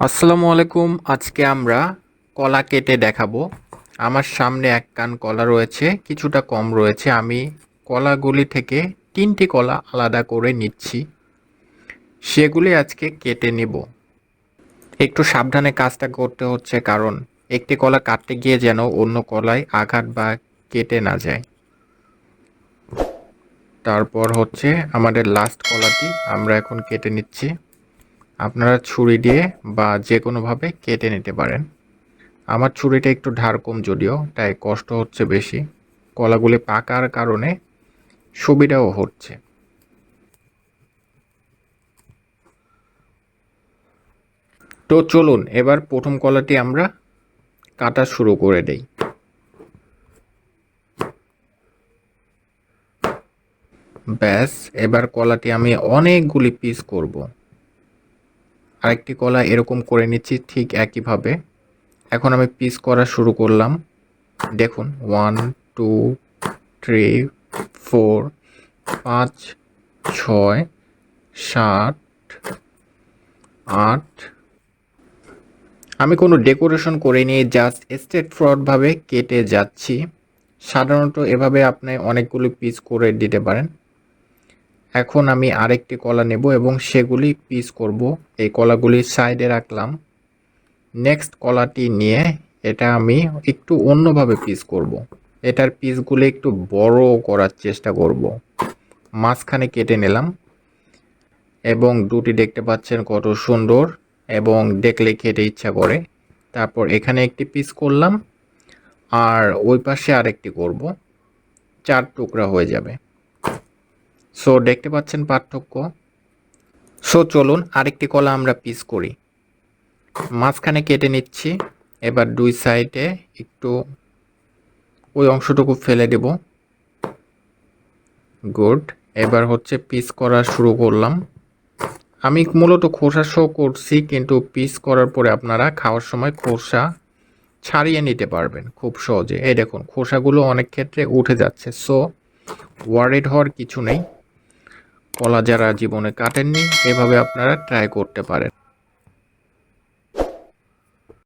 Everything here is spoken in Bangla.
আসসালামু আলাইকুম। আজকে আমরা কলা কেটে দেখাবো। আমার সামনে এক কান কলা রয়েছে, কিছুটা কম রয়েছে। আমি কলাগুলি থেকে 3টি কলা আলাদা করে নিচ্ছি, সেগুলি আজকে কেটে নেব। একটু সাবধানে কাজটা করতে হচ্ছে, কারণ একটি কলা কাটতে গিয়ে যেন অন্য কলায় আঘাত বা কেটে না যায়। তারপর হচ্ছে আমাদের লাস্ট কলাটি আমরা এখন কেটে নিচ্ছি। আপনারা ছুরি দিয়ে বা যে কোনোভাবে কেটে নিতে পারেন। আমার ছুরিটা একটু ধার কম, যদিও তাই কষ্ট হচ্ছে বেশি। কলাগুলি পাকার কারণে সুবিধাও হচ্ছে। তো চলুন এবার প্রথম কলাটি আমরা কাটা শুরু করে দেই। ব্যাস, এবার কলাটি আমি অনেকগুলি পিস করব। আরেকটি কলা এরকম করে নিচ্ছি ঠিক একইভাবে। এখন আমি পিস করা শুরু করলাম। দেখুন, 1 2 3 4 5 6 7 8। আমি কোনো ডেকোরেশন করিনি, জাস্ট স্ট্রেট ফরওয়ার্ডভাবে কেটে যাচ্ছি। সাধারণত এভাবে আপনি অনেকগুলি পিস করে দিতে পারেন। এখন আমি আরেকটি কলা নেব এবং সেগুলি পিস করব। এই কলাগুলি সাইডে রাখলাম। নেক্সট কলাটি নিয়ে এটা আমি একটু অন্যভাবে পিস করব। এটার পিসগুলি একটু বড় করার চেষ্টা করব। মাঝখানে কেটে নিলাম এবং দুটি দেখতে পাচ্ছেন কত সুন্দর, এবং দেখলে খেতে ইচ্ছা করে। তারপর এখানে একটি পিস করলাম, আর ওই পাশে আরেকটি করব। 4 টুকরা হয়ে যাবে। সো দেখতে পাচ্ছেন পার্থক্য। সো চলুন আরেকটি কলা আমরা পিস করি। মাঝখানে কেটে নিচ্ছি। এবার দুই সাইডে একটু ওই অংশটুকু ফেলে দেব। গুড। এবার হচ্ছে পিস করা শুরু করলাম। আমি মূলত খোসা সহ করছি, কিন্তু পিস করার পরে আপনারা খাওয়ার সময় খোসা ছাড়িয়ে নিতে পারবেন খুব সহজে। এই দেখুন, খোসাগুলো অনেক ক্ষেত্রে উঠে যাচ্ছে। সো ওয়ারিড হওয়ার কিছু নেই। কলা যারা জীবনে কাটেননি, এভাবে আপনারা ট্রাই করতে পারেন।